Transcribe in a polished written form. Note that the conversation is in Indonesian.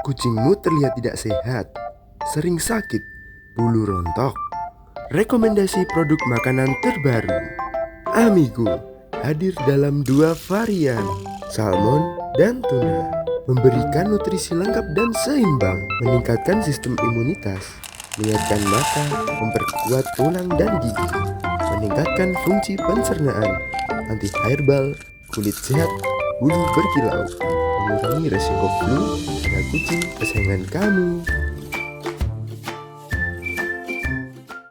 Kucingmu terlihat tidak sehat, sering sakit, bulu rontok. Rekomendasi produk makanan terbaru Amigo hadir dalam 2 varian, salmon dan tuna, memberikan nutrisi lengkap dan seimbang, meningkatkan sistem imunitas, menyehatkan mata, memperkuat tulang dan gigi, meningkatkan fungsi pencernaan, anti herbal, kulit sehat, bulu berkilau, mengurangi resiko flu pada kucing kesayangan kamu.